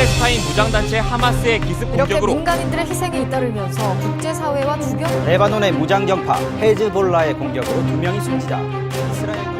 팔레스타인 무장단체 하마스의 기습 이렇게 공격으로 민간인들의 희생에 잇따르면서 국제사회와 주변 레바논의 무장정파 헤즈볼라의 공격으로 2명이 숨지자 이스라엘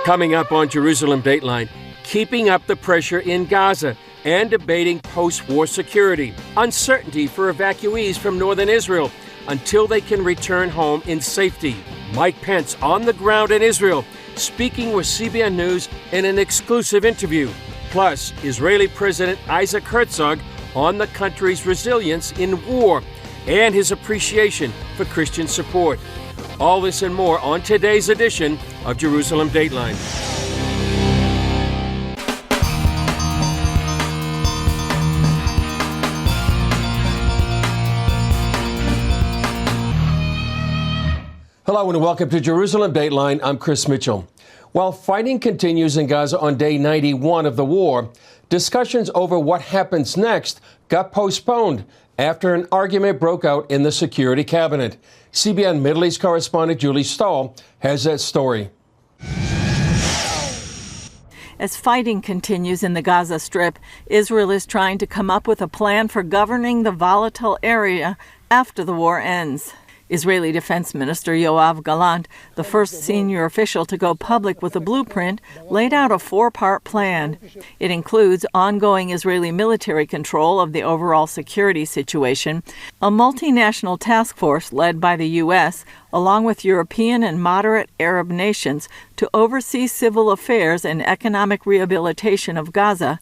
Coming up on Jerusalem Dateline, keeping up the pressure in Gaza and debating post-war security, uncertainty for evacuees from northern Israel until they can return home in safety. Mike Pence on the ground in Israel, speaking with CBN News in an exclusive interview. Plus, Israeli President Isaac Herzog on the country's resilience in war and his appreciation for Christian support. All this and more on today's edition of Jerusalem Dateline. Hello and welcome to Jerusalem Dateline. I'm Chris Mitchell. While fighting continues in Gaza on day 91 of the war, discussions over what happens next got postponed after an argument broke out in the Security Cabinet. CBN Middle East correspondent Julie Stahl has that story. As fighting continues in the Gaza Strip, Israel is trying to come up with a plan for governing the volatile area after the war ends. Israeli Defense Minister Yoav Gallant, the first senior official to go public with a blueprint, laid out a four-part plan. It includes ongoing Israeli military control of the overall security situation, a multinational task force led by the U.S., along with European and moderate Arab nations, to oversee civil affairs and economic rehabilitation of Gaza.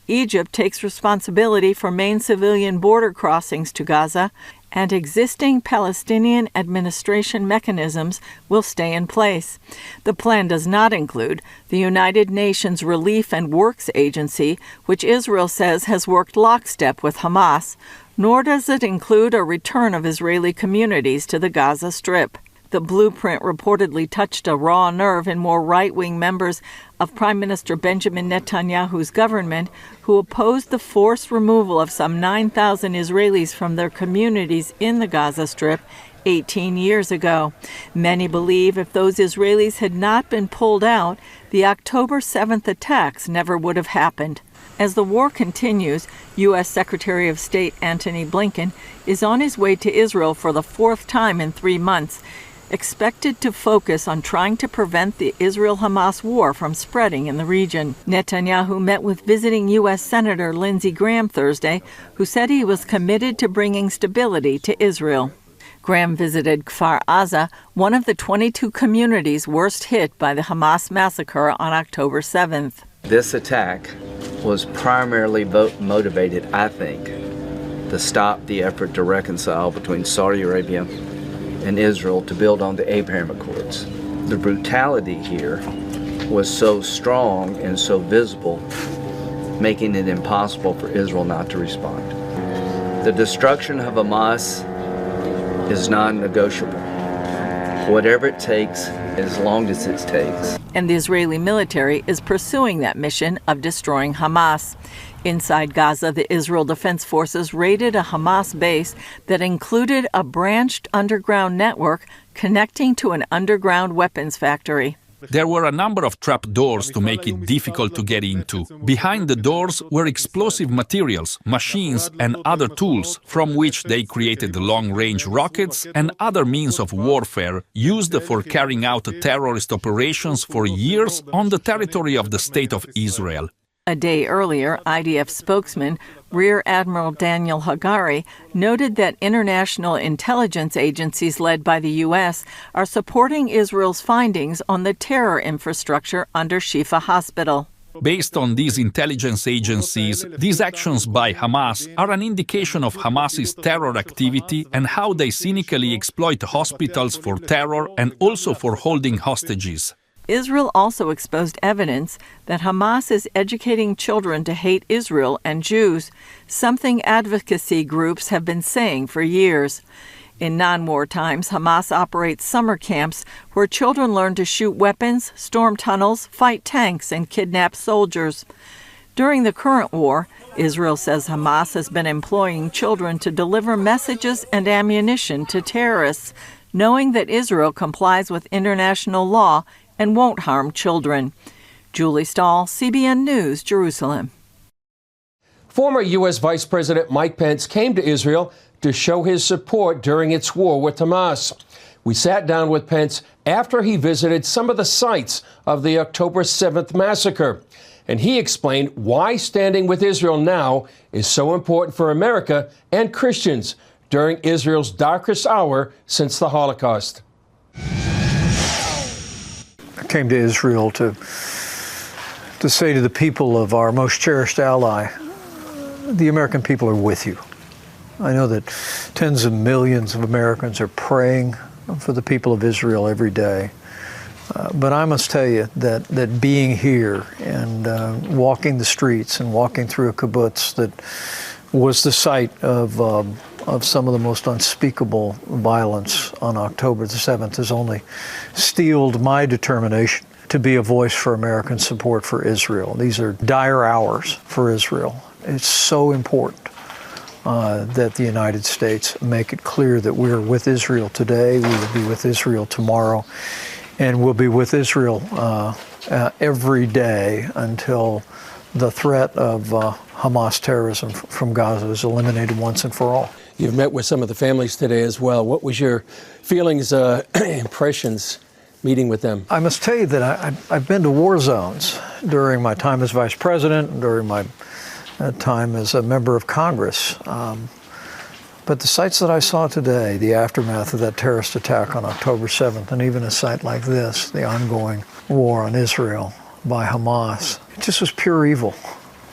Egypt takes responsibility for main civilian border crossings to Gaza, and existing Palestinian administration mechanisms will stay in place. The plan does not include the United Nations Relief and Works Agency, which Israel says has worked lockstep with Hamas, nor does it include a return of Israeli communities to the Gaza Strip. The blueprint reportedly touched a raw nerve in more right-wing members of Prime Minister Benjamin Netanyahu's government, who opposed the forced removal of some 9,000 Israelis from their communities in the Gaza Strip 18 years ago. Many believe if those Israelis had not been pulled out, the October 7th attacks never would have happened. As the war continues, U.S. Secretary of State Antony Blinken is on his way to Israel for the fourth time in 3 months, expected to focus on trying to prevent the Israel-Hamas war from spreading in the region. Netanyahu met with visiting U.S. Senator Lindsey Graham Thursday, who said he was committed to bringing stability to Israel. Graham visited Kfar Aza, one of the 22 communities worst hit by the Hamas massacre on October 7th. This attack was primarily motivated, I think, to stop the effort to reconcile between Saudi Arabia and Israel to build on the Abraham Accords. The brutality here was so strong and so visible, making it impossible for Israel not to respond. The destruction of Hamas is non-negotiable. Whatever it takes, as long as it takes. And the Israeli military is pursuing that mission of destroying Hamas. Inside Gaza, the Israel Defense Forces raided a Hamas base that included a branched underground network connecting to an underground weapons factory. There were a number of trap doors to make it difficult to get into. Behind the doors were explosive materials, machines, and other tools from which they created long-range rockets and other means of warfare used for carrying out terrorist operations for years on the territory of the State of Israel. A day earlier, IDF spokesman Rear Admiral Daniel Hagari noted that international intelligence agencies led by the U.S. are supporting Israel's findings on the terror infrastructure under Shifa Hospital. Based on these intelligence agencies, these actions by Hamas are an indication of Hamas's terror activity and how they cynically exploit hospitals for terror and also for holding hostages. Israel also exposed evidence that Hamas is educating children to hate Israel and Jews, something advocacy groups have been saying for years. In non-war times, Hamas operates summer camps where children learn to shoot weapons, storm tunnels, fight tanks, and kidnap soldiers. During the current war, Israel says Hamas has been employing children to deliver messages and ammunition to terrorists, knowing that Israel complies with international law and won't harm children. Julie Stahl, CBN News, Jerusalem. Former U.S. Vice President Mike Pence came to Israel to show his support during its war with Hamas. We sat down with Pence after he visited some of the sites of the October 7th massacre, and he explained why standing with Israel now is so important for America and Christians during Israel's darkest hour since the Holocaust. I came to Israel to say to the people of our most cherished ally, the American people are with you. I know that tens of millions of Americans are praying for the people of Israel every day. But I must tell you that being here and walking the streets and walking through a kibbutz that was the site of some of the most unspeakable violence on October the 7th has only steeled my determination to be a voice for American support for Israel. These are dire hours for Israel. It's so important that the United States make it clear that we're with Israel today, we will be with Israel tomorrow, and we'll be with Israel every day until the threat of Hamas terrorism from Gaza is eliminated once and for all. You've met with some of the families today as well. What was your feelings, impressions meeting with them? I must tell you that I've been to war zones during my time as vice president and during my time as a member of Congress. But the sites that I saw today, the aftermath of that terrorist attack on October 7th, and even a site like this, the ongoing war on Israel by Hamas, it just was pure evil.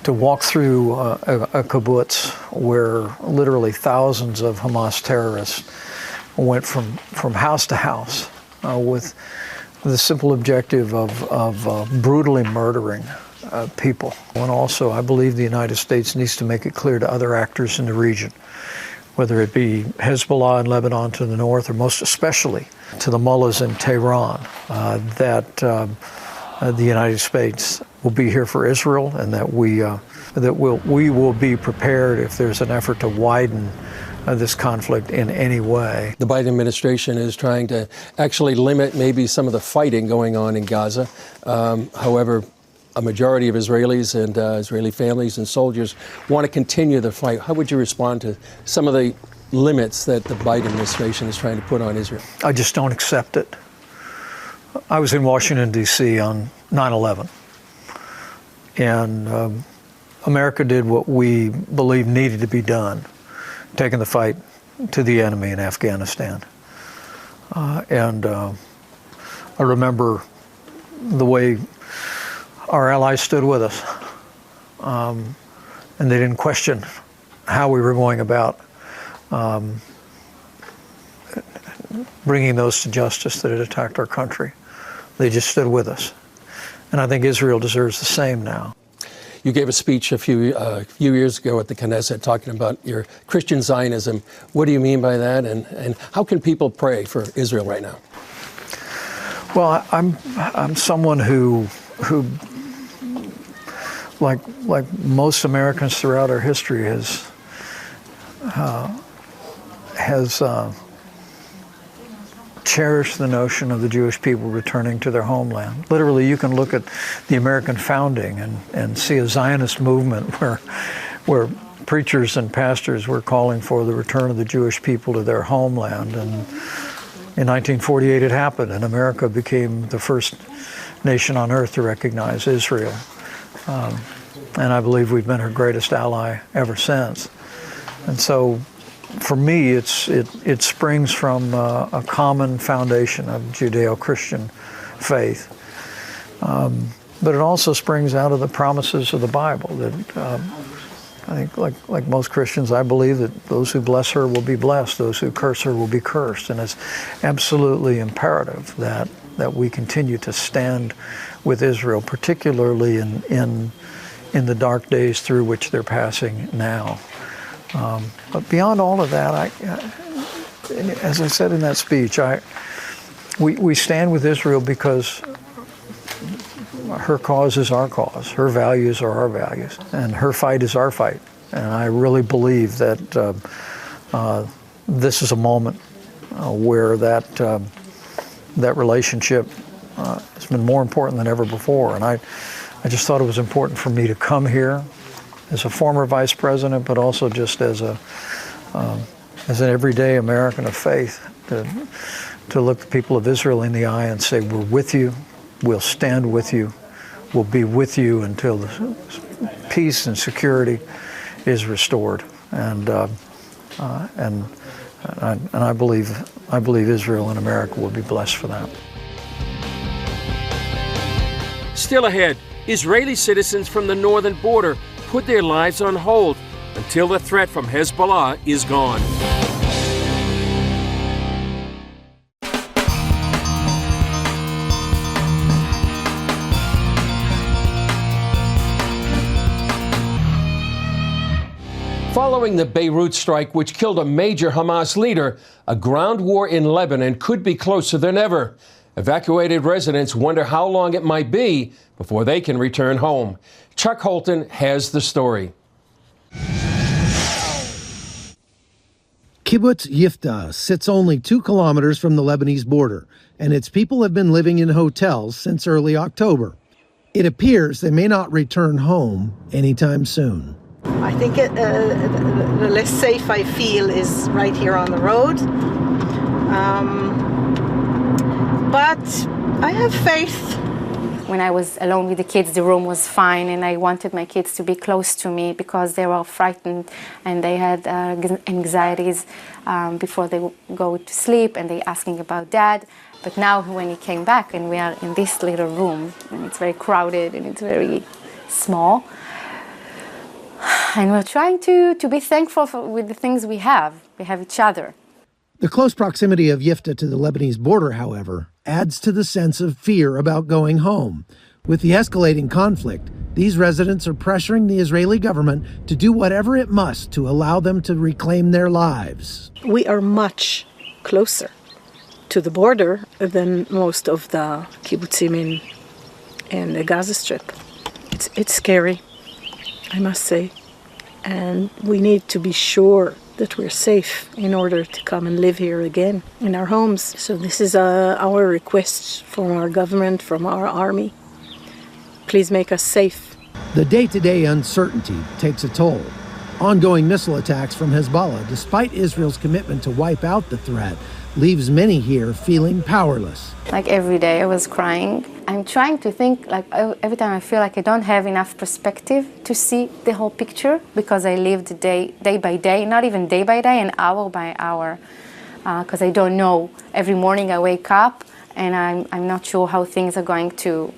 To walk through a kibbutz where literally thousands of Hamas terrorists went from house to house with the simple objective of brutally murdering people. And also, I believe the United States needs to make it clear to other actors in the region, whether it be Hezbollah in Lebanon to the north, or most especially to the mullahs in Tehran, that the United States will be here for Israel, and that we will be prepared if there's an effort to widen this conflict in any way. The Biden administration is trying to actually limit maybe some of the fighting going on in Gaza. However, a majority of Israelis and Israeli families and soldiers want to continue the fight. How would you respond to some of the limits that the Biden administration is trying to put on Israel? I just don't accept it. I was in Washington, D.C. on 9/11, and America did what we believe needed to be done, taking the fight to the enemy in Afghanistan. And I remember the way our allies stood with us, and they didn't question how we were going about bringing those to justice that had attacked our country. They just stood with us. And I think Israel deserves the same now. You gave a speech a few years ago at the Knesset talking about your Christian Zionism. What do you mean by that, and how can people pray for Israel right now? Well, I'm someone who like most Americans throughout our history has cherished the notion of the Jewish people returning to their homeland. Literally, you can look at the American founding and see a Zionist movement where preachers and pastors were calling for the return of the Jewish people to their homeland. And in 1948 it happened, and America became the first nation on earth to recognize Israel. and I believe we've been her greatest ally ever since. And so, for me, it springs from a common foundation of Judeo-Christian faith. But it also springs out of the promises of the Bible that I think like most Christians, I believe that those who bless her will be blessed, those who curse her will be cursed. And it's absolutely imperative that we continue to stand with Israel, particularly in the dark days through which they're passing now. But beyond all of that, as I said in that speech, we stand with Israel because her cause is our cause, her values are our values, and her fight is our fight. And I really believe that this is a moment where that relationship has been more important than ever before. And I just thought it was important for me to come here as a former vice president, but also just as an everyday American of faith, to look the people of Israel in the eye and say, we're with you, we'll stand with you, we'll be with you until the peace and security is restored. And I believe Israel and America will be blessed for that. Still ahead, Israeli citizens from the northern border put their lives on hold until the threat from Hezbollah is gone. Following the Beirut strike, which killed a major Hamas leader, a ground war in Lebanon could be closer than ever. Evacuated residents wonder how long it might be before they can return home. Chuck Holton has the story. Kibbutz Yiftah sits only 2 kilometers from the Lebanese border, and its people have been living in hotels since early October. It appears they may not return home anytime soon. I think the less safe I feel is right here on the road. But I have faith. When I was alone with the kids, the room was fine, and I wanted my kids to be close to me because they were frightened and they had anxieties before they go to sleep, and they asking about Dad. But now when he came back and we are in this little room, and it's very crowded and it's very small, and we're trying to be thankful with the things we have. We have each other. The close proximity of Yiftah to the Lebanese border, however, adds to the sense of fear about going home. With the escalating conflict, these residents are pressuring the Israeli government to do whatever it must to allow them to reclaim their lives. We are much closer to the border than most of the kibbutzim in the Gaza Strip. It's scary, I must say, and we need to be sure that we're safe in order to come and live here again in our homes. So this is our request from our government, from our army. Please make us safe. The day-to-day uncertainty takes a toll. Ongoing missile attacks from Hezbollah, despite Israel's commitment to wipe out the threat, leaves many here feeling powerless. Like every day I was crying. I'm trying to think, like every time I feel like I don't have enough perspective to see the whole picture, because I lived day by day, not even day by day, and hour by hour, because I don't know. Every morning I wake up and I'm not sure how things are going to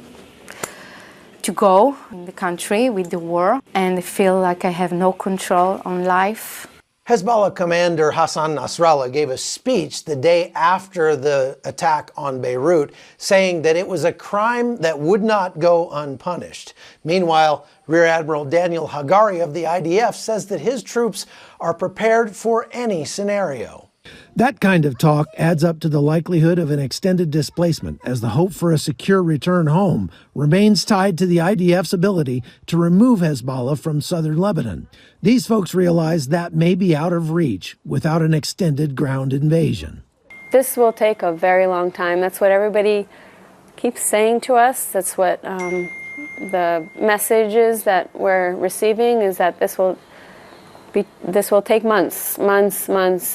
go in the country with the war, and I feel like I have no control on life. Hezbollah commander Hassan Nasrallah gave a speech the day after the attack on Beirut, saying that it was a crime that would not go unpunished. Meanwhile, Rear Admiral Daniel Hagari of the IDF says that his troops are prepared for any scenario. That kind of talk adds up to the likelihood of an extended displacement, as the hope for a secure return home remains tied to the IDF's ability to remove Hezbollah from southern Lebanon. These folks realize that may be out of reach without an extended ground invasion. This will take a very long time. That's what everybody keeps saying to us. That's what the messages that we're receiving is, that this will take months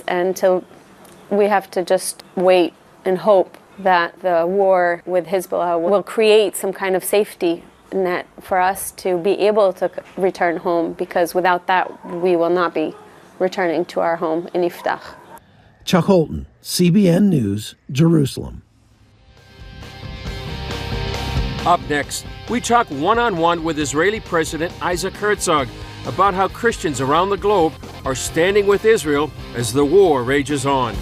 until we have to just wait and hope that the war with Hezbollah will create some kind of safety net for us to be able to return home, because without that, we will not be returning to our home in Iftach. Chuck Holton, CBN News, Jerusalem. Up next, we talk one-on-one with Israeli President Isaac Herzog about how Christians around the globe are standing with Israel as the war rages on.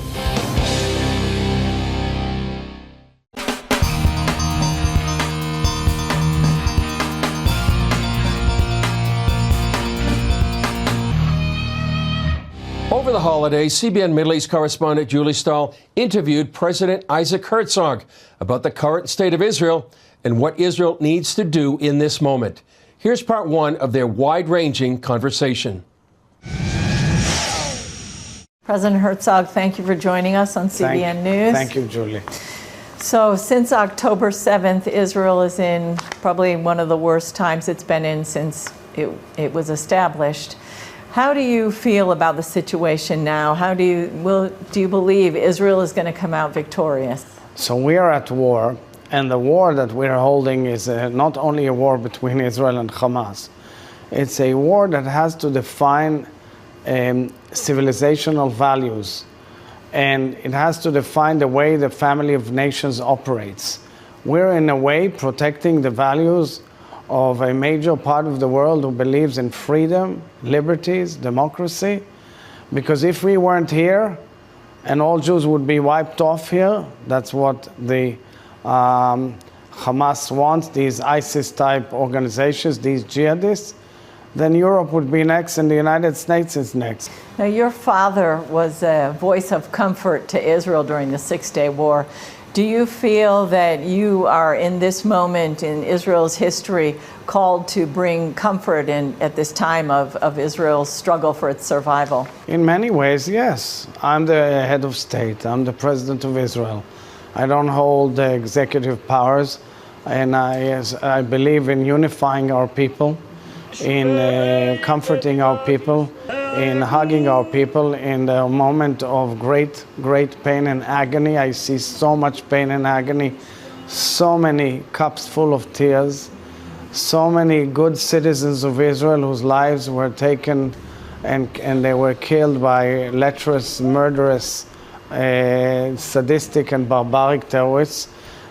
Over the holidays, CBN Middle East correspondent Julie Stahl interviewed President Isaac Herzog about the current state of Israel and what Israel needs to do in this moment. Here's part one of their wide-ranging conversation. President Herzog, thank you for joining us on CBN News. Thank you, Julie. So since October 7th, Israel is in probably one of the worst times it's been in since it was established. How do you feel about the situation now? Do you believe Israel is going to come out victorious? So we are at war, and the war that we are holding is not only a war between Israel and Hamas. It's a war that has to define civilizational values, and it has to define the way the family of nations operates. We're in a way protecting the values of a major part of the world who believes in freedom, liberties, democracy. Because if we weren't here and all Jews would be wiped off here, that's what the Hamas wants, these ISIS-type organizations, these jihadists, then Europe would be next and the United States is next. Now, your father was a voice of comfort to Israel during the Six-Day War. Do you feel that you are in this moment in Israel's history called to bring comfort at this time of Israel's struggle for its survival? In many ways, yes. I'm the head of state. I'm the president of Israel. I don't hold the executive powers, and I believe in unifying our people, in comforting our people, in hugging our people in the moment of great pain and agony. I see so much pain and agony, so many cups full of tears, so many good citizens of Israel whose lives were taken and they were killed by lecherous, murderous, sadistic and barbaric terrorists.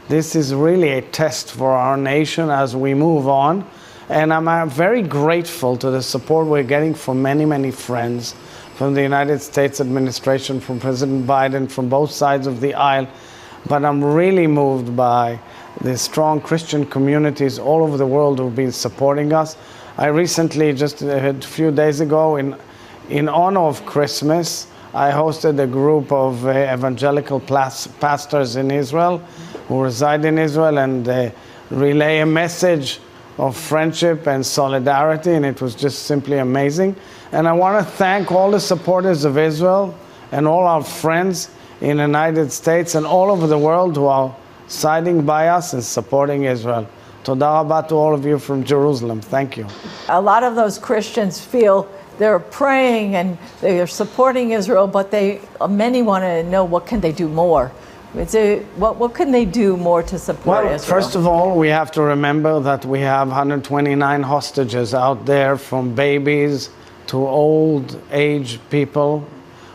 This is really a test for our nation as we move on. And I'm very grateful to the support we're getting from many, many friends, from the United States administration, from President Biden, from both sides of the aisle. But I'm really moved by the strong Christian communities all over the world who've been supporting us. I recently, just a few days ago, in honor of Christmas, I hosted a group of evangelical pastors in Israel who reside in Israel and relay a message of friendship and solidarity, and it was just simply amazing. And I want to thank all the supporters of Israel and all our friends in the United States and all over the world who are siding by us and supporting Israel. Toda rabba to all of you from Jerusalem. Thank you. A lot of those Christians feel they're praying and they're supporting Israel, but many want to know, what can they do more? What can they do more to support Israel? First of all, we have to remember that we have 129 hostages out there, from babies to old age people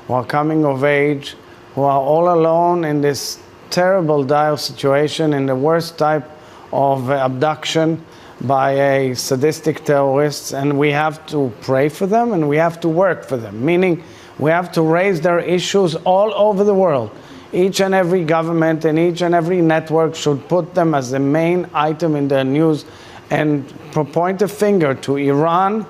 who are coming of age, who are all alone in this terrible, dire situation, in the worst type of abduction by a sadistic terrorist. And we have to pray for them and we have to work for them, meaning we have to raise their issues all over the world. Each and every government and each and every network should put them as the main item in their news and point a finger to Iran,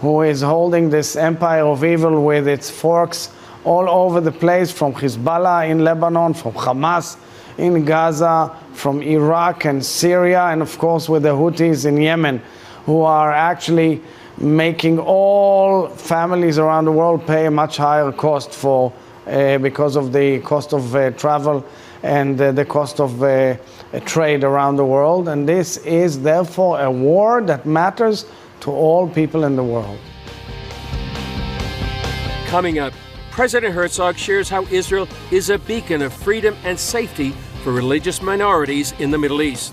who is holding this empire of evil with its forks all over the place, from Hezbollah in Lebanon, from Hamas in Gaza, from Iraq and Syria, and of course with the Houthis in Yemen, who are actually making all families around the world pay a much higher cost because of the cost of travel and the cost of trade around the world. And this is therefore a war that matters to all people in the world. Coming up, President Herzog shares how Israel is a beacon of freedom and safety for religious minorities in the Middle East.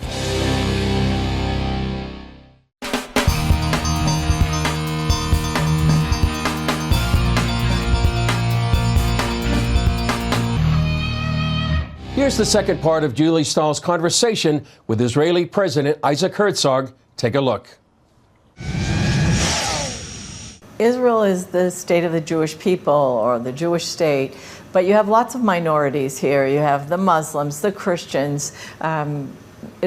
Here's the second part of Julie Stahl's conversation with Israeli President Isaac Herzog. Take a look. Israel is the state of the Jewish people, or the Jewish state, but you have lots of minorities here. You have the Muslims, the Christians,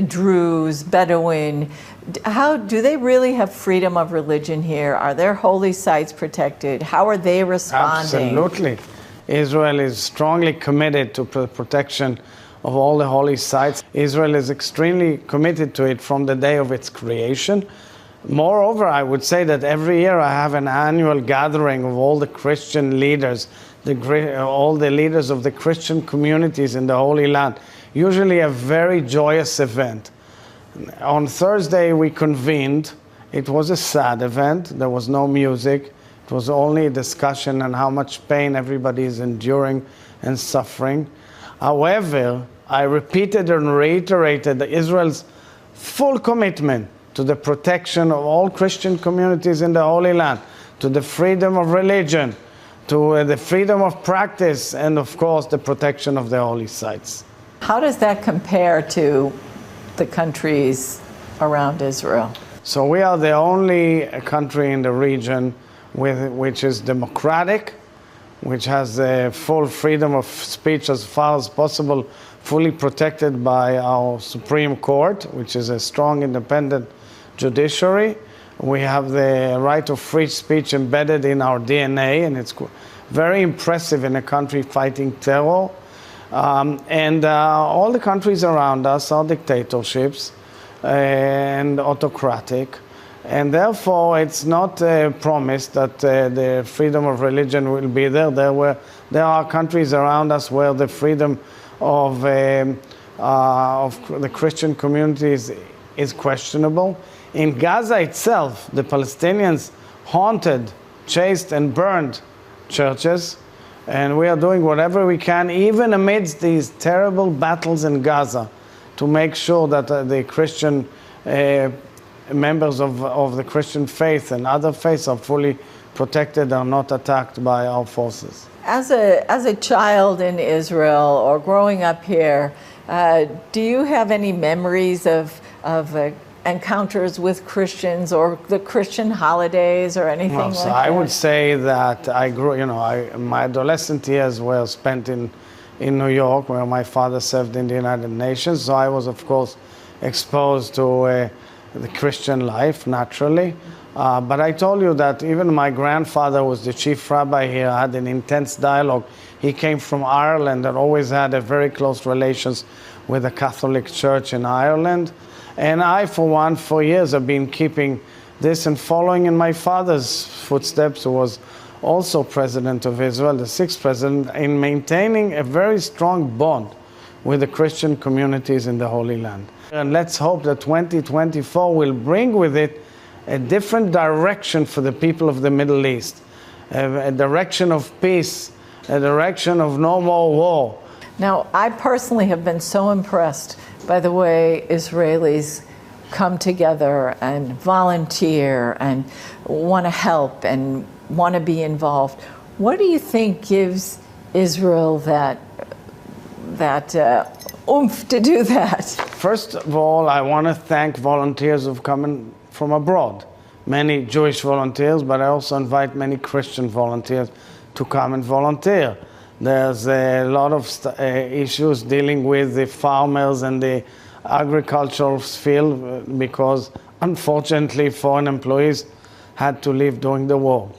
Druze, Bedouin. How do they really have freedom of religion here? Are their holy sites protected? How are they responding? Absolutely. Israel is strongly committed to protection of all the holy sites. Israel is extremely committed to it from the day of its creation. Moreover, I would say that every year I have an annual gathering of all the Christian leaders, all the leaders of the Christian communities in the Holy Land. Usually a very joyous event. On Thursday we convened. It was a sad event. There was no music. It was only a discussion on how much pain everybody is enduring and suffering. However, I repeated and reiterated Israel's full commitment to the protection of all Christian communities in the Holy Land, to the freedom of religion, to the freedom of practice, and of course the protection of the holy sites. How does that compare to the countries around Israel? So we are the only country in the region which is democratic, which has full freedom of speech as far as possible, fully protected by our Supreme Court, which is a strong independent judiciary. We have the right of free speech embedded in our DNA, and it's very impressive in a country fighting terror. All the countries around us are dictatorships and autocratic, and therefore it's not promised that the freedom of religion will be there. There are countries around us where the freedom of the Christian communities is questionable. In Gaza itself, the Palestinians haunted, chased, and burned churches, and we are doing whatever we can, even amidst these terrible battles in Gaza, to make sure that the Christian members of the Christian faith and other faiths are fully protected, are not attacked by our forces. As a child in Israel or growing up here, do you have any memories of encounters with Christians or the Christian holidays or anything like that? I would say that I grew, my adolescent years were spent in New York, where my father served in the United Nations. So I was, of course, exposed to the Christian life, naturally. But I told you that even my grandfather was the chief rabbi here. I had an intense dialogue. He came from Ireland and always had a very close relations with the Catholic Church in Ireland. And I, for one, for years have been keeping this and following in my father's footsteps, who was also president of Israel, the sixth president, in maintaining a very strong bond with the Christian communities in the Holy Land. And let's hope that 2024 will bring with it a different direction for the people of the Middle East, a direction of peace, a direction of no more war. Now, I personally have been so impressed by the way Israelis come together and volunteer and want to help and want to be involved. What do you think gives Israel that oomph to do that? First of all, I want to thank volunteers who've come from abroad. Many Jewish volunteers, but I also invite many Christian volunteers to come and volunteer. There's a lot of issues dealing with the farmers and the agricultural field because, unfortunately, foreign employees had to leave during the war.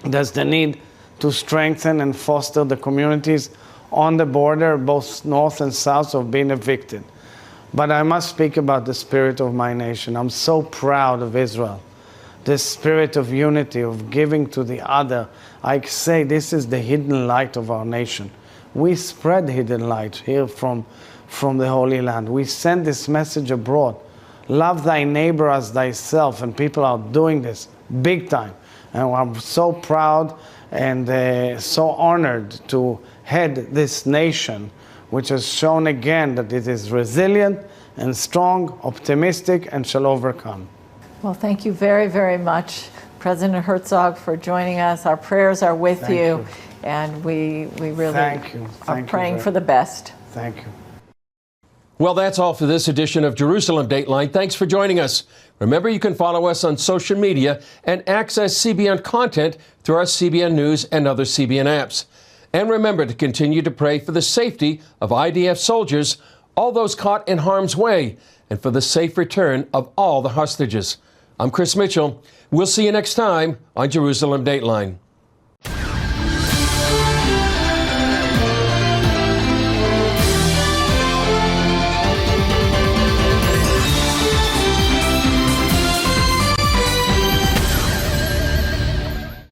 There's the need to strengthen and foster the communities on the border, both north and south, of being evicted. But I must speak about the spirit of my nation. I'm so proud of Israel. This spirit of unity, of giving to the other. I say this is the hidden light of our nation. We spread hidden light here from the Holy Land. We send this message abroad. Love thy neighbor as thyself, and people are doing this big time. And I'm so proud and so honored to head this nation, which has shown again that it is resilient and strong, optimistic, and shall overcome. Well, thank you very, very much President Herzog, for joining us. Our prayers are with you, and we really are praying for the best. Thank you. Well, that's all for this edition of Jerusalem Dateline. Thanks for joining us. Remember, you can follow us on social media and access CBN content through our CBN News and other CBN apps. And remember to continue to pray for the safety of IDF soldiers, all those caught in harm's way, and for the safe return of all the hostages. I'm Chris Mitchell. We'll see you next time on Jerusalem Dateline.